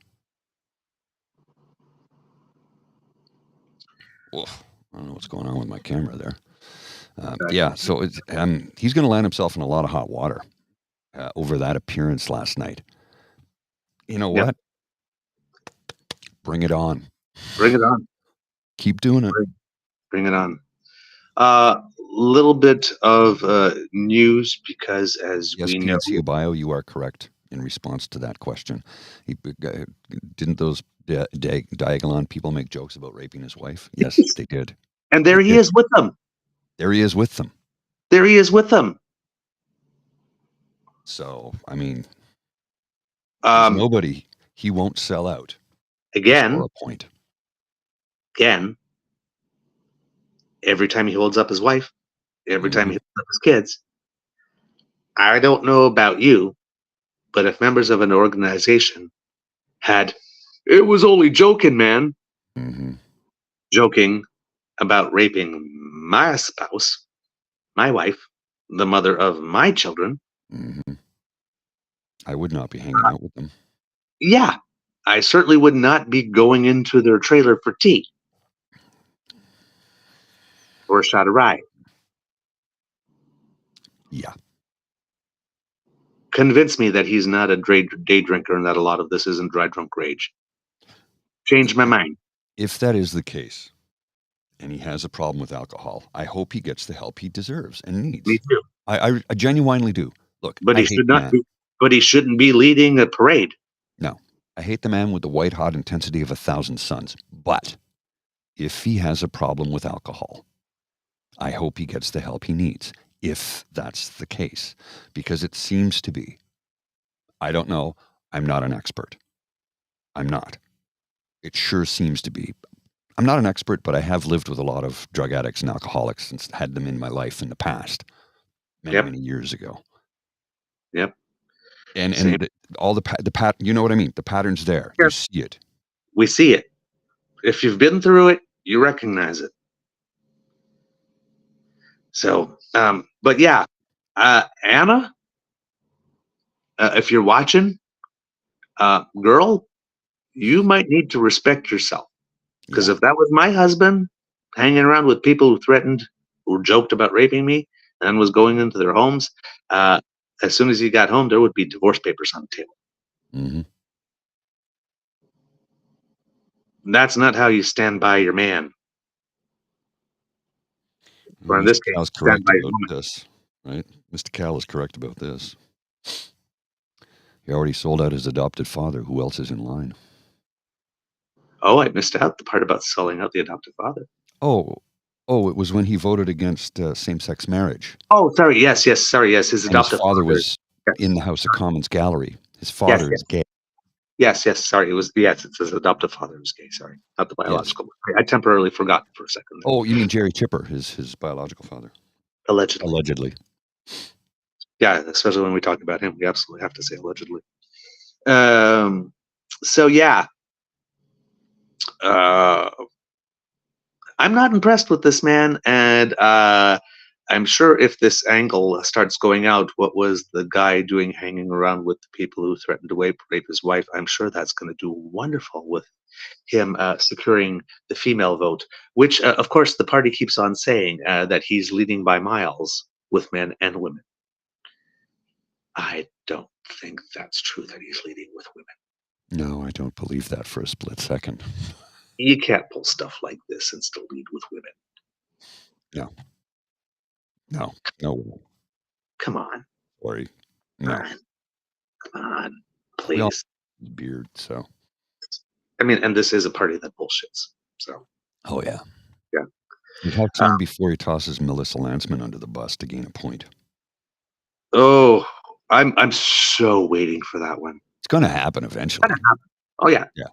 Oof. I don't know what's going on with my camera there. So it's, he's going to land himself in a lot of hot water over that appearance last night. You know what? Bring it on. Bring it on. Keep doing it. Bring it on. Little bit of news because we know. PNC Bio, you are correct in response to that question. Didn't those Diagolon people make jokes about raping his wife? Yes, they did. And there he is with them. There he is with them. There he is with them. So, I mean, nobody, he won't sell out. Again. For a point. Again. Every time he holds up his wife, every time he holds up his kids. I don't know about you, but if members of an organization it was only joking, man, joking about raping my spouse, my wife, the mother of my children, I would not be hanging out with them. Yeah, I certainly would not be going into their trailer for tea or a shot of rye. Yeah. Convince me that he's not a day drinker and that a lot of this isn't dry drunk rage. Change my mind. If that is the case, and he has a problem with alcohol, I hope he gets the help he deserves and needs. Me too. I genuinely do. Look, but he should not. But he shouldn't be leading a parade. No, I hate the man with the white hot intensity of 1,000 suns. But if he has a problem with alcohol, I hope he gets the help he needs. If that's the case, because it seems to be. I don't know. I'm not an expert. I'm not. It sure seems to be. I'm not an expert, but I have lived with a lot of drug addicts and alcoholics and had them in my life in the past, many years ago. Yep. And all the you know what I mean? The pattern's there. You see it. We see it. If you've been through it, you recognize it. So, but yeah, Anna, if you're watching, girl, you might need to respect yourself. Because if that was my husband hanging around with people who threatened or joked about raping me and was going into their homes, as soon as he got home, there would be divorce papers on the table. That's not how you stand by your man. Or in this case, Cal's correct about this, right? Mr. Cal is correct about this. He already sold out his adopted father. Who else is in line? Oh, I missed out the part about selling out the adopted father. Oh, it was when he voted against same-sex marriage. Oh, sorry. Yes. Sorry. Yes, his adopted father was in the House of Commons gallery. His father is gay. Yes. Sorry. It's his adopted father was gay. Sorry, not the biological. I temporarily forgot for a second. Oh, you mean Jerry Chipper, his biological father? Allegedly. Yeah, especially when we talk about him, we absolutely have to say allegedly. So yeah. I'm not impressed with this man, and I'm sure if this angle starts going out, what was the guy doing hanging around with the people who threatened to rape his wife? I'm sure that's going to do wonderful with him securing the female vote, which, of course, the party keeps on saying that he's leading by miles with men and women. I don't think that's true that he's leading with women. No, I don't believe that for a split second. You can't pull stuff like this and still lead with women. No. Come on. Sorry. No. Come on. We all Please. have a beard, so. I mean, and this is a party that bullshits. So. Oh, yeah. Yeah. And how soon before he tosses Melissa Lanceman under the bus to gain a point? Oh, I'm so waiting for that one. It's going to happen eventually. Oh, yeah. Yeah.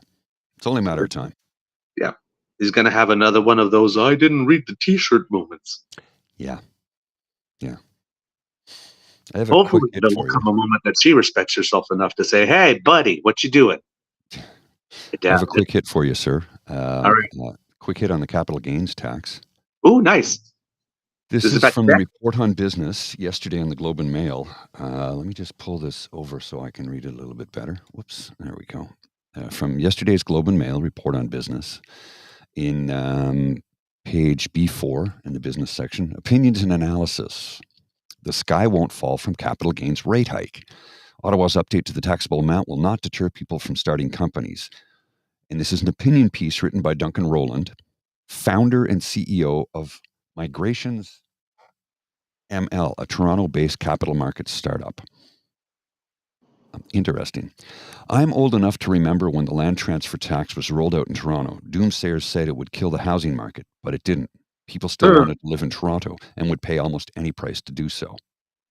It's only a matter of time. Yeah. He's going to have another one of those I didn't read the T-shirt moments. Yeah. I have a Hopefully quick hit there for will you. come a moment that she respects herself enough to say, "Hey, buddy, what you doing?" I have a quick hit for you, sir. All right. Quick hit on the capital gains tax. Oh, nice. This Is it is back from to the back? report on business yesterday in the Globe and Mail. Let me just pull this over so I can read it a little bit better. Whoops, there we go. From yesterday's Globe and Mail report on business in page B4 in the business section, opinions and analysis. The sky won't fall from capital gains rate hike. Ottawa's update to the taxable amount will not deter people from starting companies. And this is an opinion piece written by Duncan Rowland, founder and CEO of Migrations ML, a Toronto-based capital markets startup. Interesting. I'm old enough to remember when the land transfer tax was rolled out in Toronto. Doomsayers said it would kill the housing market, but it didn't. People still wanted to live in Toronto and would pay almost any price to do so.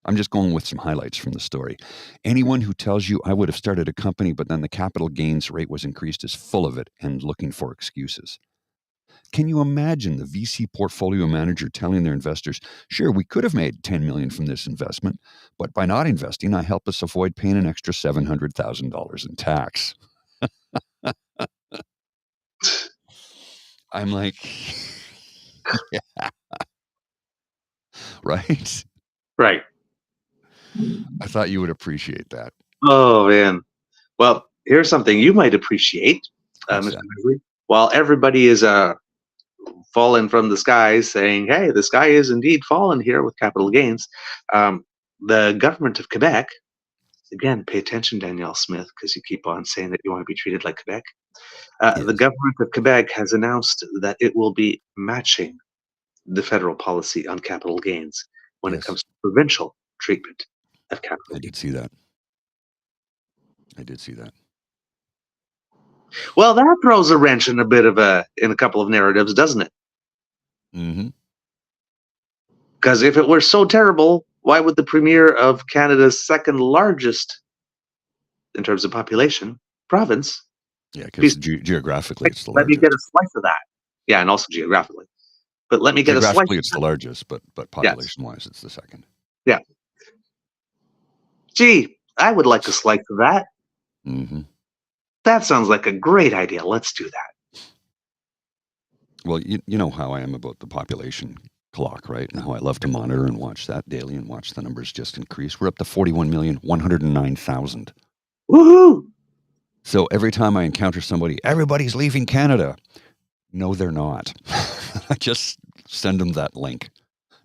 I'm just going with some highlights from the story. Anyone who tells you I would have started a company, but then the capital gains rate was increased is full of it and looking for excuses. Can you imagine the VC portfolio manager telling their investors, sure, we could have made $10 million from this investment, but by not investing, I help us avoid paying an extra $700,000 in tax. I'm like, yeah. Right? Right. I thought you would appreciate that. Oh, man. Well, here's something you might appreciate, What's Mr. that? Beasley. While everybody is falling from the skies saying, hey, the sky is indeed fallen here with capital gains, the government of Quebec, again, pay attention, Danielle Smith, because you keep on saying that you want to be treated like Quebec. The Yes. government of Quebec has announced that it will be matching the federal policy on capital gains when it Yes. comes to provincial treatment of capital I gains. did see that. I did see that. Well, that throws a wrench in a couple of narratives, doesn't it? Mm-hmm. Because if it were so terrible, why would the premier of Canada's second largest, in terms of population, province, Yeah, because geographically it's the let me largest. get a slice of that? Yeah, and also geographically. But let me get a slice. Geographically it's the largest, but population-wise it's the second. Yeah. Gee, I would like a slice of that. Mm-hmm. That sounds like a great idea. Let's do that. Well, you know how I am about the population clock, right? And how I love to monitor and watch that daily and watch the numbers just increase. We're up to 41,109,000. Woohoo! So every time I encounter somebody, everybody's leaving Canada. No, they're not. I just send them that link.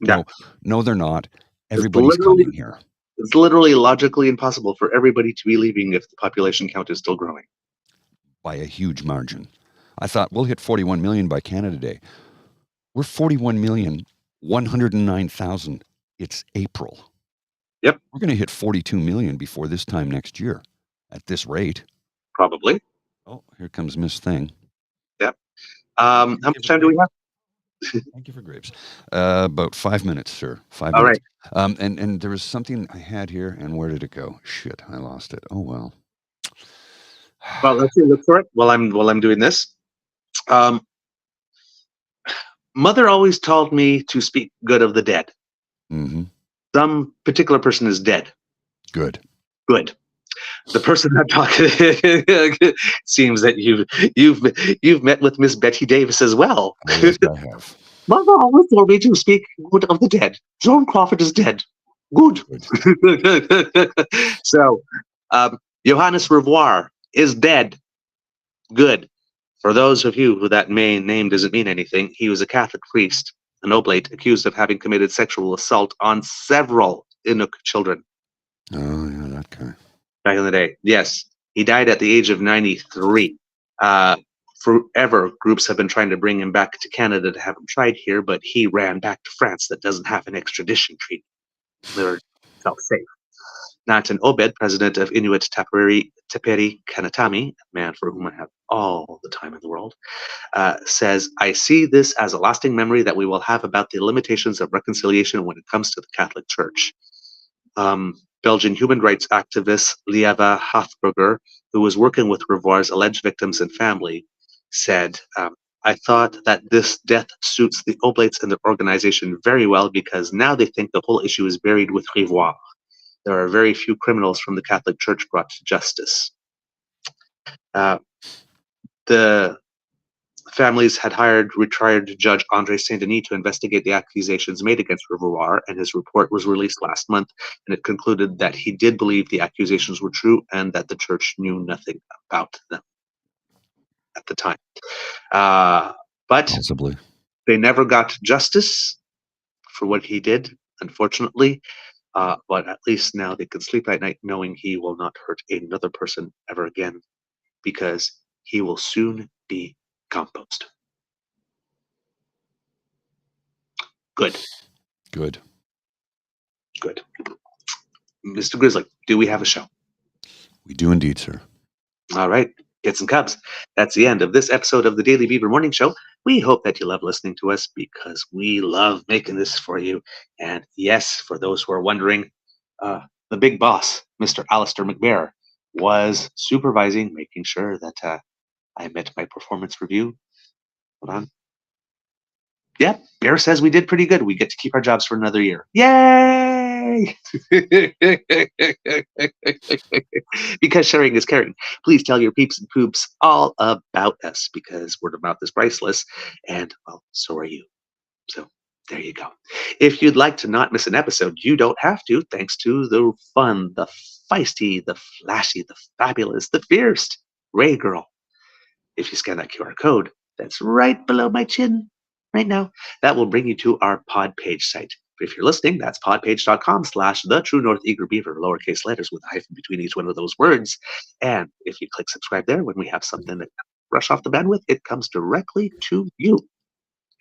Yeah. No, they're not. Everybody's coming here. It's literally logically impossible for everybody to be leaving if the population count is still growing. By a huge margin. I thought we'll hit 41 million by Canada Day. We're 41,109,000. It's April. Yep. We're going to hit 42 million before this time next year at this rate. Probably. Oh, here comes Miss Thing. Yep. How much time do we have? Thank you for grapes. About 5 minutes, sir. 5 All minutes. right. And there was something I had here, and where did it go? Shit, I lost it. Oh well. Well, let's look for it while I'm doing this. Mother always told me to speak good of the dead. Mm-hmm. Some particular person is dead. Good. Good. The person I'm talking seems that you've met with Miss Betty Davis as well. Oh, yes, I have. Mother always told me to speak good of the dead. Joan Crawford is dead. Good. Good. So, Johannes Revoir is dead. Good. For those of you who that name doesn't mean anything, he was a Catholic priest, an oblate, accused of having committed sexual assault on several Inuk children Oh, yeah, that guy. back in the day. Yes, he died at the age of 93. Forever, groups have been trying to bring him back to Canada to have him tried here, but he ran back to France that doesn't have an extradition treaty. They felt safe. Natan Obed, president of Inuit Taperi Kanatami, a man for whom I have all the time in the world, says, I see this as a lasting memory that we will have about the limitations of reconciliation when it comes to the Catholic Church. Belgian human rights activist Lieva Hathburger, who was working with Revoir's alleged victims and family, said, I thought that this death suits the Oblates and their organization very well because now they think the whole issue is buried with Revoir. There are very few criminals from the Catholic Church brought to justice. The families had hired retired Judge Andre Saint-Denis to investigate the accusations made against Revoir, and his report was released last month, and it concluded that he did believe the accusations were true and that the church knew nothing about them at the time. But Possibly. they never got justice for what he did, unfortunately. But at least now they can sleep at night knowing he will not hurt another person ever again because he will soon be compost. Good. Good. Good. Mr. Grizzly, do we have a show? We do indeed, sir. All right, kids and cubs. That's the end of this episode of the Daily Beaver Morning Show. We hope that you love listening to us because we love making this for you. And yes, for those who are wondering, the big boss, Mr. Allister McBear, was supervising, making sure that I met my performance review. Hold on. Yeah, Bear says we did pretty good. We get to keep our jobs for another year. Yay! Because sharing is caring. Please tell your peeps and poops all about us because word of mouth is priceless. And, well, so are you. So there you go. If you'd like to not miss an episode, you don't have to, thanks to the fun, the feisty, the flashy, the fabulous, the fierce Ray Girl. If you scan that QR code, that's right below my chin right now. That will bring you to our pod page site. If you're listening, that's podpage.com/the True North Eager Beaver, lowercase letters with a hyphen between each one of those words. And if you click subscribe there, when we have something that rush off the bandwidth, it comes directly to you.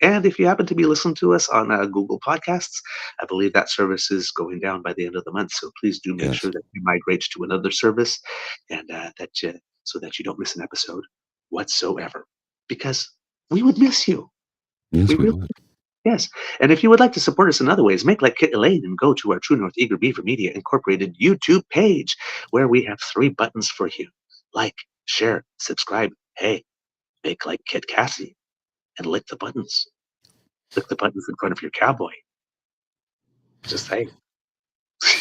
And if you happen to be listening to us on Google Podcasts, I believe that service is going down by the end of the month. So please do make sure that you migrate to another service, and so that you don't miss an episode whatsoever. Because we would miss you. Yes, we really would. Yes. And if you would like to support us in other ways, make like Kit Elaine and go to our True North Eager Beaver Media Incorporated YouTube page, where we have 3 buttons for you. Like, share, subscribe. Hey, make like Kit Cassie and lick the buttons. Lick the buttons in front of your cowboy. Just saying.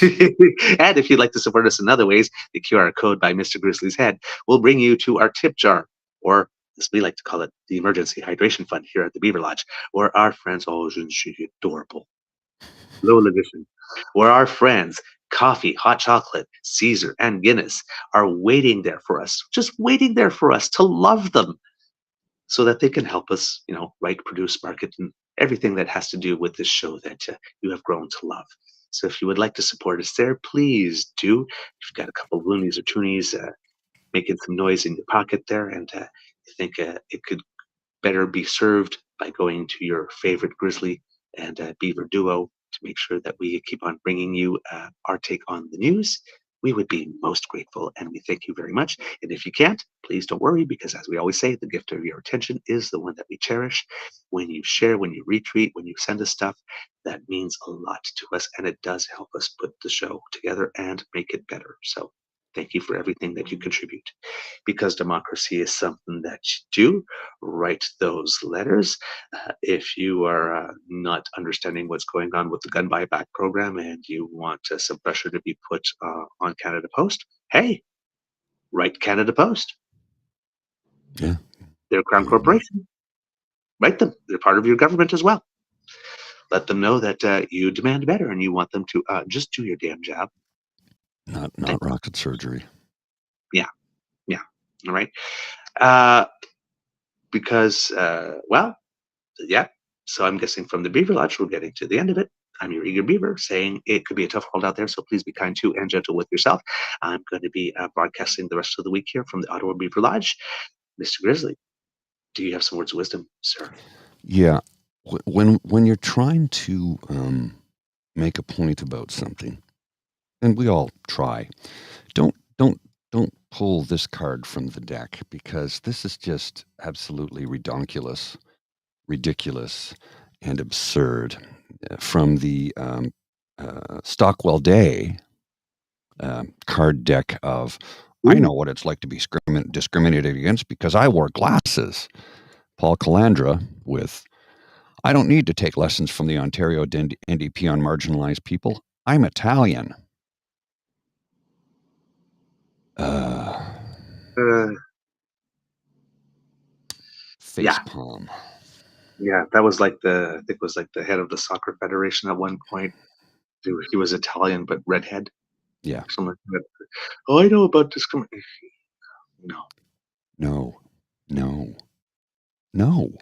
And if you'd like to support us in other ways, the QR code by Mr. Grizzly's head will bring you to our tip jar, or as we like to call it, the emergency hydration fund here at the Beaver Lodge, where our friends, oh, isn't she adorable? Lola edition, where our friends, coffee, hot chocolate, Caesar, and Guinness are waiting there for us, just waiting there for us to love them so that they can help us, write, produce, market, and everything that has to do with this show that you have grown to love. So if you would like to support us there, please do. If you've got a couple of loonies or toonies making some noise in your pocket there, and you think it could better be served by going to your favorite Grizzly and Beaver duo to make sure that we keep on bringing you our take on the news, we would be most grateful, and we thank you very much. And if you can't, please don't worry, because as we always say, the gift of your attention is the one that we cherish. When you share, when you retweet, when you send us stuff, that means a lot to us, and it does help us put the show together and make it better. So Thank you for everything that you contribute. Because democracy is something that you do, write those letters. If you are not understanding what's going on with the gun buyback program and you want some pressure to be put on Canada Post, hey, write Canada Post. Yeah. They're a crown corporation. Write them. They're part of your government as well. Let them know that you demand better and you want them to just do your damn job. Not rocket surgery. Yeah. All right. Because, yeah. So I'm guessing from the Beaver Lodge, we're getting to the end of it. I'm your eager beaver saying it could be a tough world out there, so please be kind to and gentle with yourself. I'm going to be broadcasting the rest of the week here from the Ottawa Beaver Lodge. Mr. Grizzly, do you have some words of wisdom, sir? Yeah. When you're trying to make a point about something, and we all try, don't pull this card from the deck, because this is just absolutely ridiculous, and absurd. From the Stockwell Day card deck of, I know what it's like to be discriminated against because I wore glasses. Paul Calandra with, I don't need to take lessons from the Ontario NDP on marginalized people. I'm Italian. Face palm. Yeah, that was like I think it was like the head of the soccer federation at one point. He was Italian but redhead. Yeah. Something like that. Oh, I know about discrimination. No. No. No.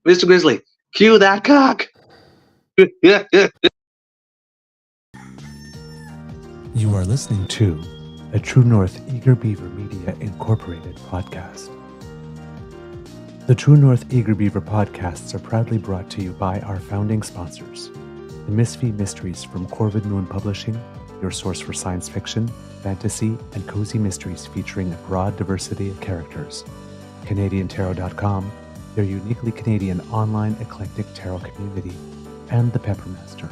Mr. Grizzly, cue that cock. You are listening to a True North Eager Beaver Media Incorporated podcast. The True North Eager Beaver podcasts are proudly brought to you by our founding sponsors, the Misfit Mysteries from Corvid Moon Publishing, your source for science fiction, fantasy, and cozy mysteries featuring a broad diversity of characters, CanadianTarot.com, their uniquely Canadian online eclectic tarot community, and the Peppermaster,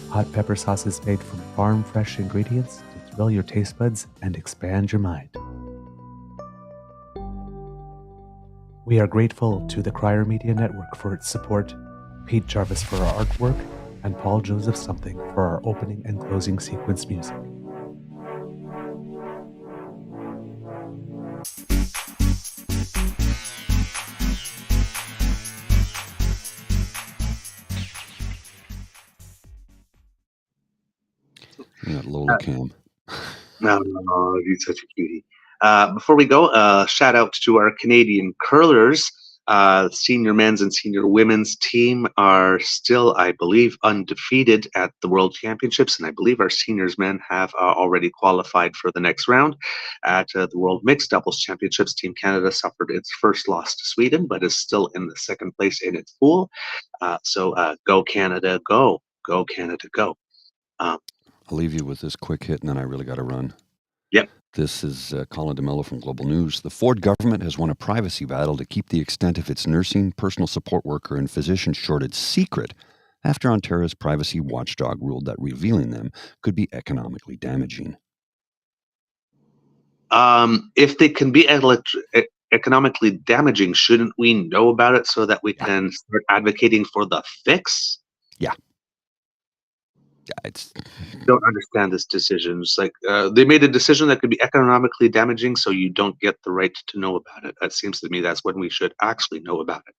hot pepper sauces made from farm-fresh ingredients to thrill your taste buds and expand your mind. We are grateful to the Crier Media Network for its support, Pete Jarvis for our artwork, and Paul Joseph Something for our opening and closing sequence music. Lola Cam. No, he's such a cutie. Before we go, shout out to our Canadian curlers. Senior men's and senior women's team are still, I believe, undefeated at the World Championships, and I believe our seniors men have already qualified for the next round. At the World Mixed Doubles Championships, Team Canada suffered its first loss to Sweden, but is still in the second place in its pool. So go Canada, go. Go Canada, go. I'll leave you with this quick hit, and then I really got to run. Yep. This is Colin DeMello from Global News. The Ford government has won a privacy battle to keep the extent of its nursing, personal support worker, and physician shortage secret after Ontario's privacy watchdog ruled that revealing them could be economically damaging. If they can be economically damaging, shouldn't we know about it so that we can start advocating for the fix? Yeah. I don't understand this decision. It's like they made a decision that could be economically damaging, so you don't get the right to know about it. That seems to me that's when we should actually know about it.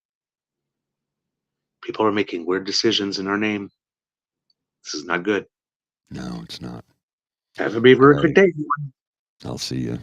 People are making weird decisions in our name. This is not good. No, it's not. Have a Beaver day. I'll see you.